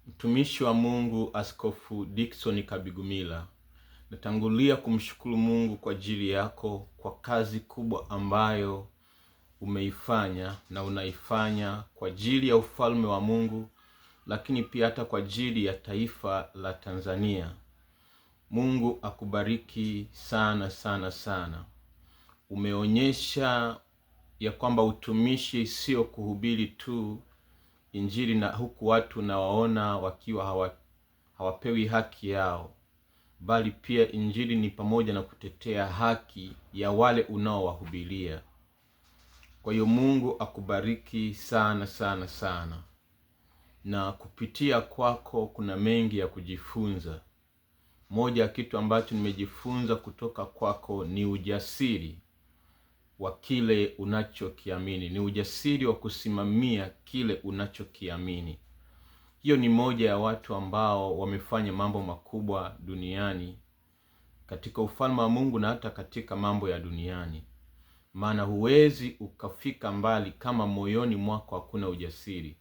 Mtumishi wa Mungu Askofu Dickson Kabigumila, natangulia kumshukuru Mungu kwa ajili yako kwa kazi kubwa ambayo umeifanya na unaifanya kwa ajili ya ufalme wa Mungu, lakini pia hata kwa ajili ya taifa la Tanzania. Mungu akubariki sana sana sana. Umeonyesha ya kwamba utumishi sio kuhubiri tu Injili na huku watu nawaona wakiwa hawapewi haki yao, bali pia Injili ni pamoja na kutetea haki ya wale unaowahubiria. Kwa hiyo Mungu akubariki sana sana sana, na kupitia kwako kuna mengi ya kujifunza. Moja ya kitu ambacho nimejifunza kutoka kwako ni ujasiri wa kile unachokiamini, ni ujasiri wa kusimamia kile unachokiamini. Hiyo ni moja ya watu ambao wamefanya mambo makubwa duniani, katika ufalme wa Mungu na hata katika mambo ya duniani. Maana huwezi ukafika mbali kama moyoni mwako hakuna ujasiri.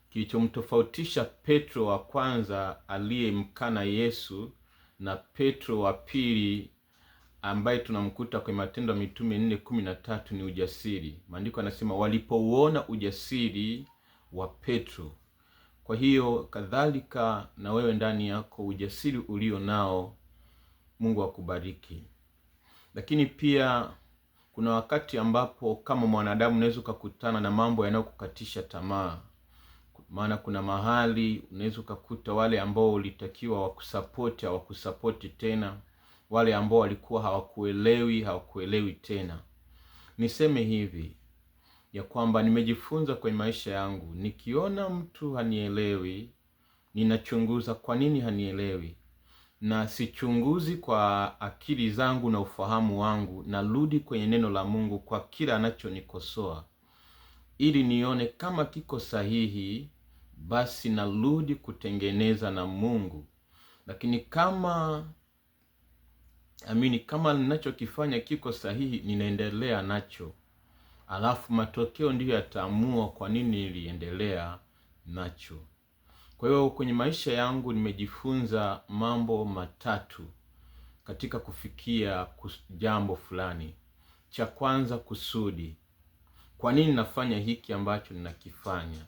Kilichomtofautisha Petro wa kwanza aliyemkana Yesu na Petro wa pili ambaye tunamkuta kwa Matendo ya Mitume 4:13 ni ujasiri. Maandiko yanasema walipouona ujasiri wa Petro. Kwa hiyo kadhalika na wewe ndani yako ujasiri ulio nao, Mungu akubariki. Lakini pia kuna wakati ambapo kama mwanadamu unaweza kukutana na mambo yanayokukatisha tamaa. Maana kuna mahali unaweza kukuta wale ambao ulitakiwa hawakusapoti tena. Wale ambao walikuwa hawakuelewi tena. Niseme hivi ya kwamba nimejifunza kwenye maisha yangu, nikiona mtu hanielewi, ninachunguza kwa nini hanielewi, na sichunguzi kwa akili zangu na ufahamu wangu. Narudi kwenye neno la Mungu kwa kila anachonikosoa, ili nione kama kiko sahihi, basi narudi kutengeneza na Mungu. Lakini kama ninachokifanya kiko sahihi, ninaendelea nacho. Alafu matokeo ndiyo yataamua kwa nini niliendelea nacho. Kwa hiyo kwenye maisha yangu nimejifunza mambo matatu katika kufikia jambo fulani. Cha kwanza, kusudi. Kwa nini nafanya hiki ambacho ninakifanya?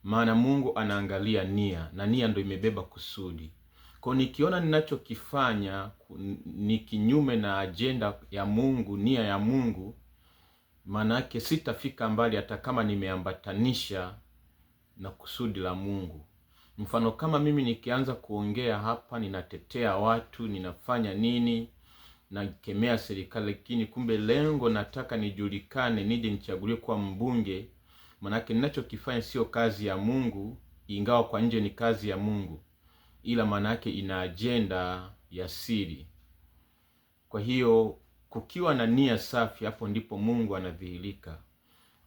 Maana Mungu anaangalia nia, na nia ndio imebeba kusudi. Kwa nikiona ninachokifanya ni kinyume na ajenda ya Mungu, nia ya Mungu, manake sitafika mbali hata kama nimeambatanisha na kusudi la Mungu. Mfano, kama mimi nikianza kuongea hapa, ninatetea watu, ninafanya nini, nakemea serikali, lakini kumbe lengo nataka nijulikane, nije nichaguliwe kuwa mbunge, manake ninachokifanya sio kazi ya Mungu, ingawa kwa nje ni kazi ya Mungu, ila manake ina ajenda ya siri. Kwa hiyo kukiwa na nia safi, hapo ndipo Mungu anadhihirika.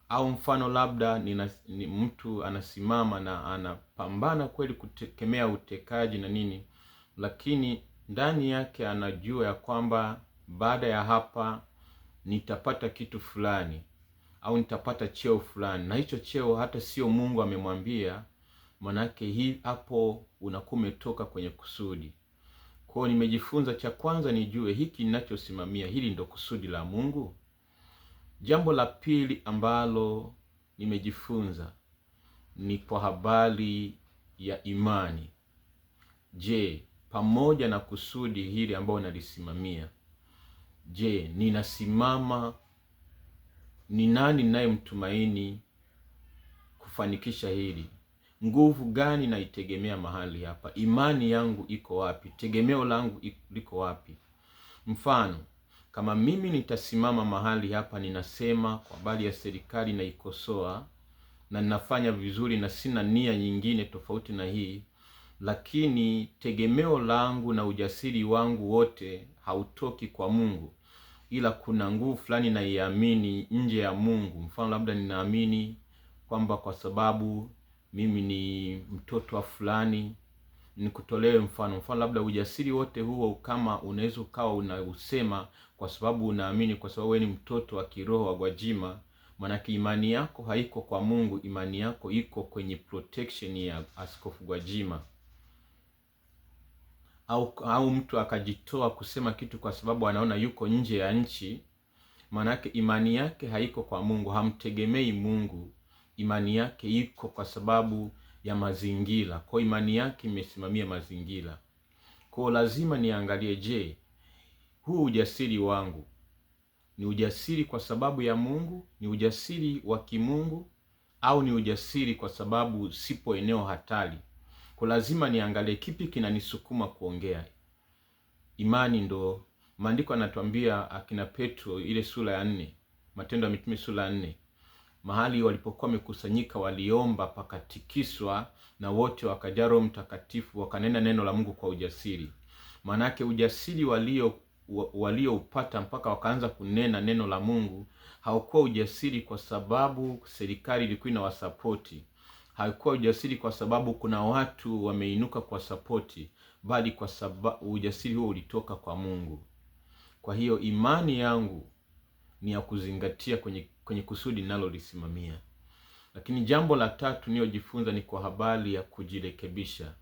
Au mfano labda ni mtu anasimama na anapambana kweli kukemea utekaji na nini, lakini ndani yake anajua ya kwamba baada ya hapa nitapata kitu fulani au nitapata cheo fulani, na hicho cheo hata sio Mungu amemwambia, manake hii hapo unakuwa umetoka kwenye kusudi. Kwa hiyo nimejifunza, cha kwanza nijue hiki ninachosimamia, hili ndo kusudi la Mungu. Jambo la pili ambalo nimejifunza ni kwa habari ya imani. Je, pamoja na kusudi hili ambalo nalisimamia, je, ninasimama, ni nani ninayemtumaini kufanikisha hili? Nguvu gani naitegemea mahali hapa? Imani yangu iko wapi? Tegemeo langu liko wapi? Mfano, kama mimi nitasimama mahali hapa ninasema kwa habari ya serikali na ikosoa, na ninafanya vizuri na sina nia nyingine tofauti na hii, lakini tegemeo langu na ujasiri wangu wote hautoki kwa Mungu, ila kuna nguvu fulani naiamini nje ya Mungu. Mfano, labda ninaamini kwamba kwa sababu mimi ni mtoto wa fulani, nikutolewe mfano labda ujasiri wote huo kama unaweza ukawa unausema kwa sababu unaamini, kwa sababu wewe ni mtoto wa kiroho wa Gwajima, Maanake imani yako haiko kwa Mungu, imani yako iko kwenye protection ya Askofu Gwajima. Au mtu akajitoa kusema kitu kwa sababu anaona yuko nje ya nchi, maanake imani yake haiko kwa Mungu, hamtegemei Mungu. Imani yake iko kwa sababu ya mazingira. Kwa imani yake imesimamia mazingira. Kwa lazima niangalie, je, huu ujasiri wangu ni ujasiri kwa sababu ya Mungu, ni ujasiri wa kimungu, au ni ujasiri kwa sababu sipo eneo hatari? Kwa lazima niangalie kipi kinanisukuma kuongea. Imani ndo maandiko yanatuambia, akina Petro ile sura ya 4, Matendo ya Mitume sura ya 4, mahali walipokuwa wamekusanyika waliomba pakatikiswa, na wote wakajaa Roho Mtakatifu, wakanena neno la Mungu kwa ujasiri. Maanake ujasiri walioupata mpaka wakaanza kunena neno la Mungu haukuwa ujasiri kwa sababu serikali ilikuwa inawasapoti, haikuwa ujasiri kwa sababu kuna watu wameinuka kwa sapoti, bali kwa sababu ujasiri huo ulitoka kwa Mungu. Kwa hiyo imani yangu ni ya kuzingatia kwenye kusudi ninalolisimamia. Lakini jambo la tatu niliyojifunza ni kwa habari ya kujirekebisha.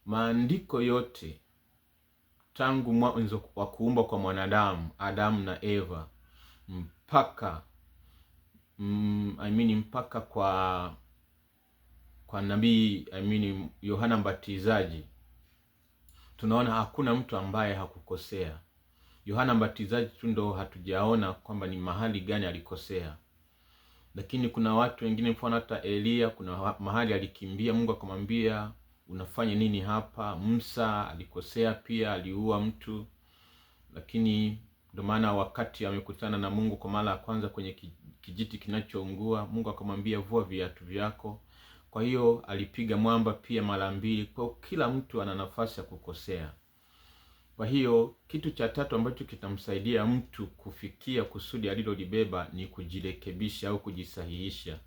Maandiko yote tangu mwanzo wa kuumba kwa mwanadamu, Adamu na Eva, mpaka kwa nabii Yohana Mbatizaji, tunaona hakuna mtu ambaye hakukosea. Yohana Mbatizaji tu ndo hatujaona kwamba ni mahali gani alikosea. Lakini kuna watu wengine, mfano hata Elia, kuna mahali alikimbia, Mungu akamwambia unafanya nini hapa? Musa alikosea pia, aliua mtu. Lakini ndio maana wakati amekutana na Mungu kwa mara ya kwanza kwenye kijiti kinachoungua, Mungu akamwambia vua viatu vyako. Kwa hiyo alipiga mwamba pia mara 2. Kwa kila mtu ana nafasi ya kukosea. Kwa hiyo kitu cha tatu ambacho kitamsaidia mtu kufikia kusudi alilolibeba ni kujirekebisha au kujisahihisha,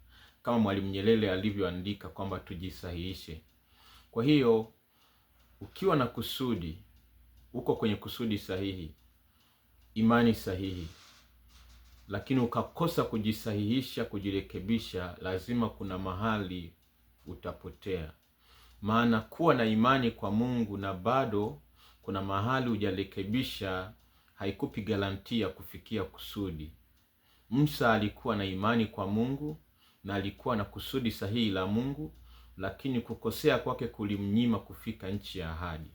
kama Mwalimu Nyerere alivyoandika kwamba tujisahihishe. Kwa hiyo ukiwa na kusudi, uko kwenye kusudi sahihi, imani sahihi, lakini ukakosa kujisahihisha, kujirekebisha, lazima kuna mahali utapotea. Maana kuwa na imani kwa Mungu na bado kuna mahali hujarekebisha haikupi garantia kufikia kusudi. Musa alikuwa na imani kwa Mungu na alikuwa na kusudi sahihi la Mungu, lakini kukosea kwake kulimnyima kufika nchi ya ahadi.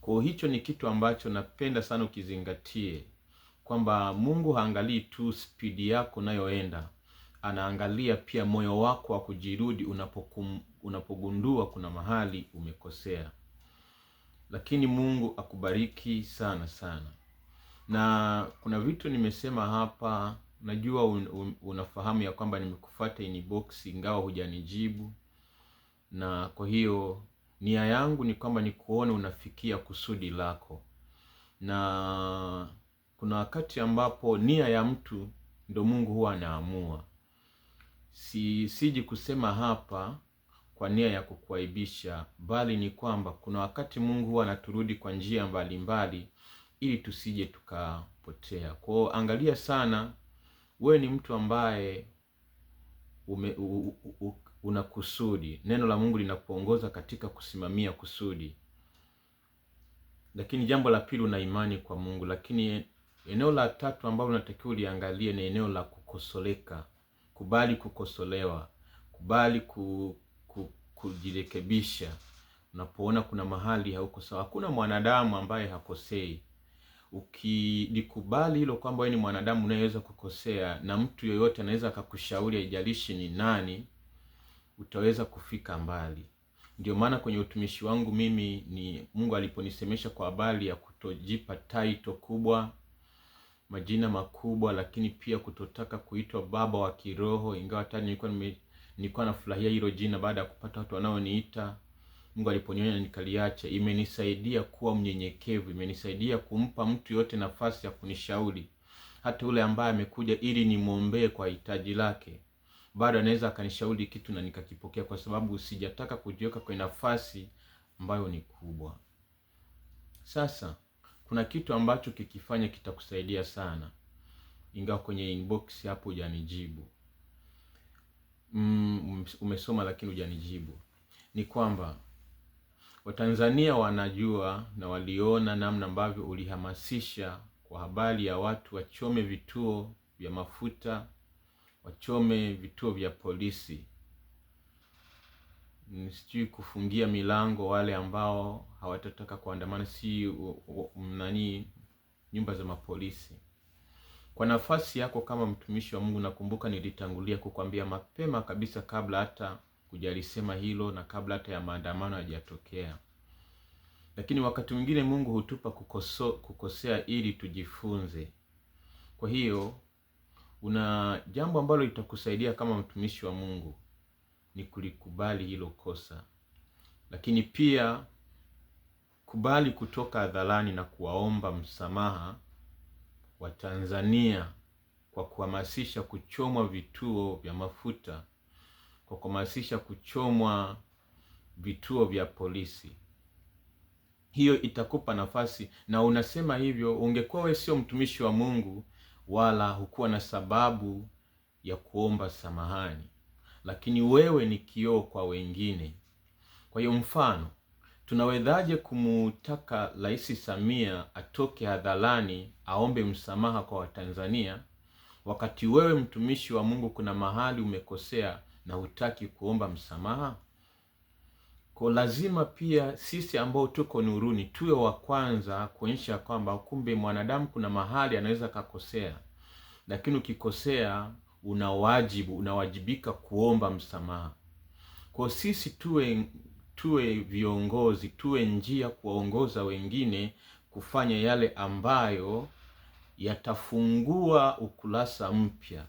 Kwa hicho ni kitu ambacho napenda sana ukizingatie, kwamba Mungu haangalii tu spidi yako unayoenda, anaangalia pia moyo wako wa kujirudi unapogundua kuna mahali umekosea. Lakini Mungu akubariki sana sana. Na kuna vitu nimesema hapa, najua unafahamu ya kwamba nimekufuata inbox ingawa hujanijibu. Na kwa hiyo nia yangu ni kwamba nikuone unafikia kusudi lako. Na kuna wakati ambapo nia ya mtu ndo Mungu huwa anaamua. Siji kusema hapa kwa nia ya kukuaibisha, bali ni kwamba kuna wakati Mungu huwa anaturudi kwa njia mbalimbali ili tusije tukapotea. Kwa hiyo angalia sana, wewe ni mtu ambaye una kusudi. Neno la Mungu linakuongoza katika kusimamia kusudi. Lakini jambo la pili, una imani kwa Mungu. Lakini eneo la tatu ambalo unatakiwa uliangalie ni eneo la kukosoleka. Kubali kukosolewa, kubali kujirekebisha unapoona kuna mahali hauko sawa. Hakuna mwanadamu ambaye hakosei. Ukilikubali hilo kwamba wewe ni mwanadamu unayeweza kukosea, na mtu yoyote anaweza akakushauri, haijalishi ni nani, utaweza kufika mbali. Ndio maana kwenye utumishi wangu mimi ni Mungu aliponisemesha kwa habari ya kutojipa title kubwa, majina makubwa, lakini pia kutotaka kuitwa baba wa kiroho, ingawa tani nilikuwa nafurahia hilo jina baada ya kupata watu wanaoniita. Mungu aliponiona nikaliacha. Imenisaidia kuwa mnyenyekevu, imenisaidia kumpa mtu yote nafasi ya kunishauri. Hata ule ambaye amekuja ili nimwombee kwa hitaji lake, bado anaweza akanishauri kitu na nikakipokea, kwa sababu sijataka kujiweka kwenye nafasi ambayo ni kubwa. Sasa kuna kitu ambacho kikifanya kitakusaidia sana. ingawa kwenye inbox hapo hujanijibu. Umesoma lakini hujanijibu. Ni kwamba Watanzania wanajua na waliona namna ambavyo ulihamasisha kwa habari ya watu wachome vituo vya mafuta, wachome vituo vya polisi, sijui kufungia milango wale ambao hawatataka kuandamana, si nyumba za mapolisi. Kwa nafasi yako kama mtumishi wa Mungu, nakumbuka nilitangulia kukwambia mapema kabisa, kabla hata kujalisema hilo na kabla hata ya maandamano hayajatokea. Lakini wakati mwingine Mungu hutupa kukosea ili tujifunze. Kwa hiyo una jambo ambalo litakusaidia kama mtumishi wa Mungu ni kulikubali hilo kosa. Lakini pia kubali kutoka hadharani na kuwaomba msamaha wa Tanzania kwa kuhamasisha kuchomwa vituo vya mafuta, kwa kuhamasisha kuchomwa vituo vya polisi. Hiyo itakupa nafasi, na unasema hivyo, ungekuwa wewe sio mtumishi wa Mungu wala hukuwa na sababu ya kuomba samahani, lakini wewe ni kioo kwa wengine. Kwa hiyo mfano, tunawezaje kumutaka Rais Samia atoke hadharani aombe msamaha kwa Watanzania wakati wewe mtumishi wa Mungu kuna mahali umekosea na hutaki kuomba msamaha? Kwa lazima pia sisi ambao tuko nuruni tuwe wa kwanza kuonyesha kwamba kumbe mwanadamu kuna mahali anaweza kakosea, lakini ukikosea unawajibika kuomba msamaha. Kwa sisi tuwe viongozi, tuwe njia kuwaongoza wengine kufanya yale ambayo yatafungua ukurasa mpya.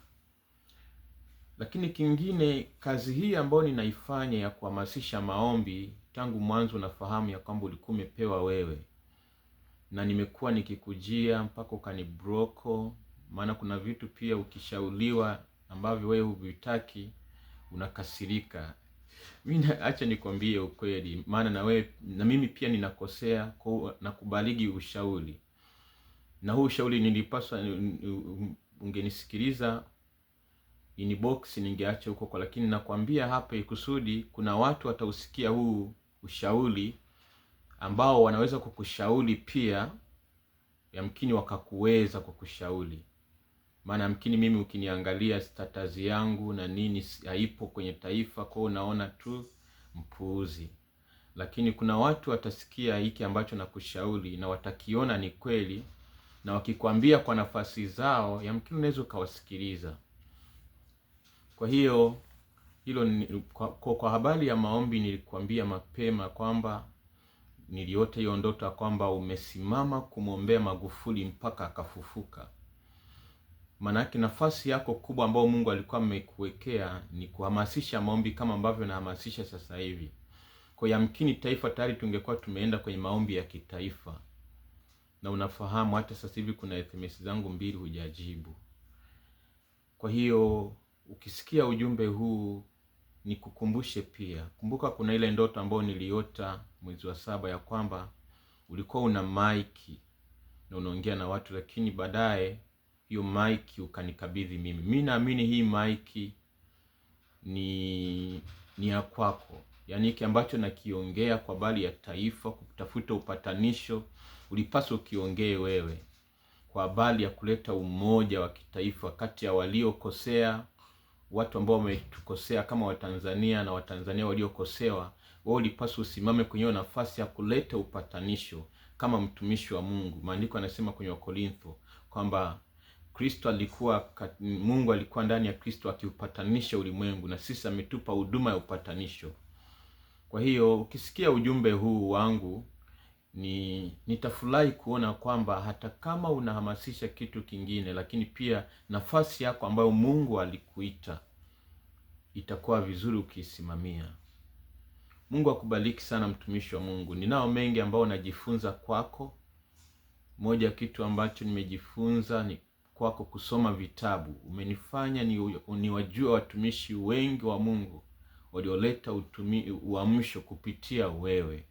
Lakini kingine, kazi hii ambayo ninaifanya ya kuhamasisha maombi, tangu mwanzo nafahamu ya kwamba ulikuwa umepewa wewe, na nimekuwa nikikujia mpaka ukanibroko. Maana kuna vitu pia ukishauliwa ambavyo wewe huvitaki unakasirika. Mimi acha nikwambie ukweli, maana na mimi pia ninakosea na kubaligi ushauri. Na huu ushauri nilipaswa ungenisikiliza inbox ningeacha huko, lakini nakwambia hapa ikusudi kuna watu watausikia huu ushauri ambao wanaweza kukushauri pia, yamkini wakakuweza kukushauri. Maana yamkini mimi ukiniangalia status yangu na nini haipo kwenye taifa, kwa unaona tu mpuuzi. Lakini kuna watu watasikia hiki ambacho nakushauri na watakiona ni kweli, na wakikwambia kwa nafasi zao, yamkini unaweza ukawasikiliza. Kwa hiyo kwa habari ya maombi nilikwambia mapema kwamba niliota hiyo ndoto kwamba umesimama kumwombea Magufuli mpaka akafufuka. Manake nafasi yako kubwa ambayo Mungu alikuwa amekuwekea ni kuhamasisha maombi kama ambavyo nahamasisha sasa hivi. Kwa yamkini taifa tayari tungekuwa tumeenda kwenye maombi ya kitaifa. Na unafahamu hata sasa hivi kuna SMS zangu 2 hujajibu. Kwa hiyo ukisikia ujumbe huu nikukumbushe pia. Kumbuka kuna ile ndoto ambayo niliota mwezi wa 7 ya kwamba ulikuwa una maiki na unaongea na watu, lakini baadaye hiyo maiki ukanikabidhi mimi. Mimi naamini hii maiki ni ya kwako. Yaani hiki ambacho nakiongea kwa habari ya taifa, kutafuta upatanisho, ulipaswa ukiongee wewe. Kwa habari ya kuleta umoja wa kitaifa kati ya waliokosea, watu ambao wametukosea kama Watanzania na Watanzania waliokosewa, wewe ulipaswa usimame kwenye nafasi ya kuleta upatanisho kama mtumishi wa Mungu. Maandiko yanasema kwenye Wakorintho kwamba Mungu alikuwa ndani ya Kristo akiupatanisha ulimwengu, na sisi ametupa huduma ya upatanisho. Kwa hiyo ukisikia ujumbe huu wangu nitafurahi kuona kwamba hata kama unahamasisha kitu kingine, lakini pia nafasi yako ambayo Mungu alikuita itakuwa vizuri ukisimamia. Mungu akubariki sana mtumishi wa Mungu. Ninao mengi ambao najifunza kwako. Moja kitu ambacho nimejifunza ni kwako kusoma vitabu. Umenifanya niwajue watumishi wengi wa Mungu walioleta uamsho kupitia wewe.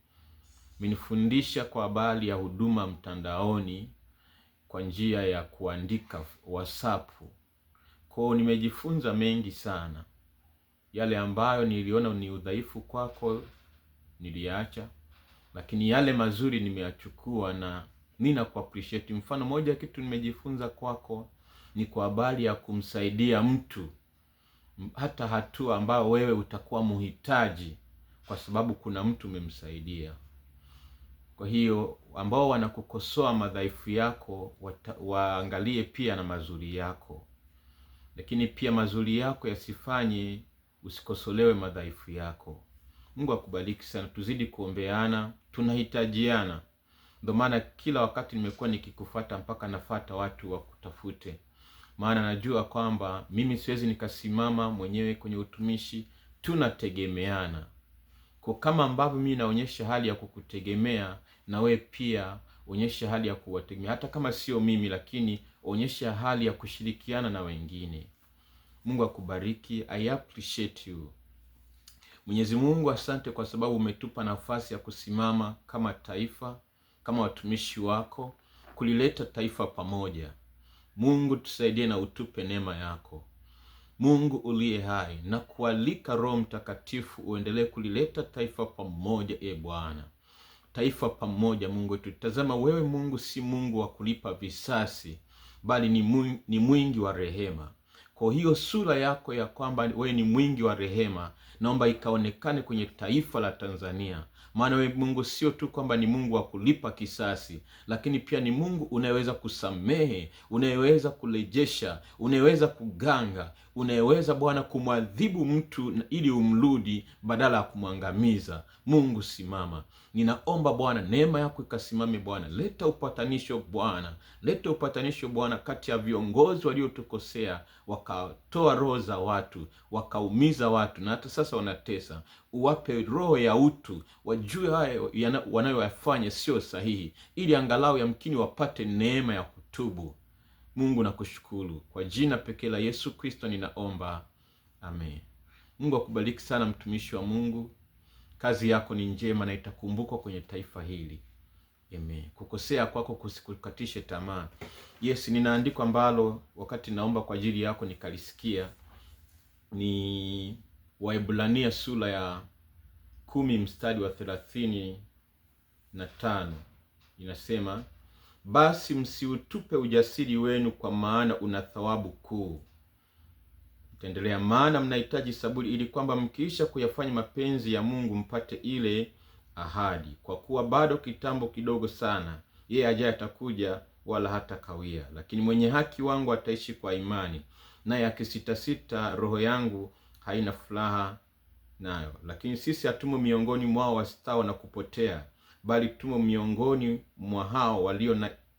Umenifundisha kwa habari ya huduma mtandaoni kwa njia ya kuandika WhatsApp. Kwa nimejifunza mengi sana. Yale ambayo niliona ni udhaifu kwako niliacha, lakini yale mazuri nimeyachukua na nina ku appreciate. Mfano moja kitu nimejifunza kwako ni kwa habari ya kumsaidia mtu hata hatua ambayo wewe utakuwa muhitaji, kwa sababu kuna mtu umemsaidia. Kwa hiyo ambao wanakukosoa madhaifu yako waangalie pia na mazuri yako, lakini pia mazuri yako yasifanye usikosolewe madhaifu yako. Mungu akubariki sana, tuzidi kuombeana, tunahitajiana. Ndio maana kila wakati nimekuwa nikikufuata mpaka nafuata watu wa kutafute. Maana najua kwamba mimi siwezi nikasimama mwenyewe kwenye utumishi, tunategemeana. Kwa kama ambavyo mimi naonyesha hali ya kukutegemea, na we pia onyesha hali ya kuwategemea. Hata kama sio mimi, lakini onyesha hali ya kushirikiana na wengine. Mungu akubariki. I appreciate you. Mwenyezi Mungu, asante kwa sababu umetupa nafasi ya kusimama kama taifa, kama watumishi wako, kulileta taifa pamoja. Mungu tusaidie na utupe neema yako. Mungu uliye hai, na kualika Roho Mtakatifu uendelee kulileta taifa pamoja. Bwana, taifa pamoja. Mungu tutazama wewe Mungu si Mungu wa kulipa visasi, bali ni mwingi wa rehema. Kwa hiyo sura yako ya kwamba wewe ni mwingi wa rehema, naomba ikaonekane kwenye taifa la Tanzania. Maana wewe Mungu sio tu kwamba ni Mungu wa kulipa kisasi, lakini pia ni Mungu unayeweza kusamehe, unayeweza kurejesha, unayeweza kuganga, unayeweza Bwana kumwadhibu mtu ili umrudi badala ya kumwangamiza. Mungu simama. Ninaomba Bwana neema yako ikasimame Bwana. Leta upatanisho Bwana. Leta upatanisho Bwana kati ya viongozi waliotukosea, wakatoa roho za watu, wakaumiza watu na hata sasa wanatesa. Uwape roho ya utu, wajue hayo wanayoyafanya sio sahihi, ili angalau yamkini wapate neema ya kutubu. Mungu nakushukuru kwa jina pekee la Yesu Kristo ninaomba. Amen. Mungu akubariki sana mtumishi wa Mungu. Kazi yako ni njema na itakumbukwa kwenye taifa hili. Amen. Kukosea kwako kusikukatishe tamaa. Yes, nina andiko ambalo wakati naomba kwa ajili yako nikalisikia. Ni Waebrania sura ya 10 mstari wa 35. Inasema, basi msiutupe ujasiri wenu, kwa maana una thawabu kuu. Itaendelea, maana mnahitaji saburi, ili kwamba mkiisha kuyafanya mapenzi ya Mungu mpate ile ahadi. Kwa kuwa bado kitambo kidogo sana, yeye ajaye atakuja, wala hata kawia. Lakini mwenye haki wangu ataishi kwa imani, naye akisitasita, roho yangu haina furaha nayo. Lakini sisi hatumo miongoni mwao wasitao na kupotea, bali tumo miongoni mwa hao walio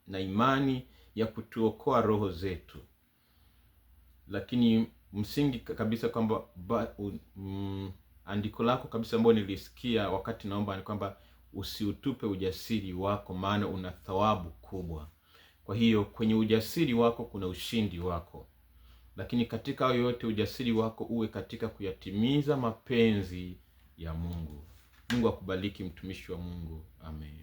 na imani ya kutuokoa roho zetu. Lakini msingi kabisa kwamba andiko lako kabisa ambao nilisikia wakati naomba ni kwamba usiutupe ujasiri wako, maana una thawabu kubwa. Kwa hiyo kwenye ujasiri wako kuna ushindi wako, lakini katika hayo yote ujasiri wako uwe katika kuyatimiza mapenzi ya Mungu. Mungu akubariki mtumishi wa Mungu. Amen.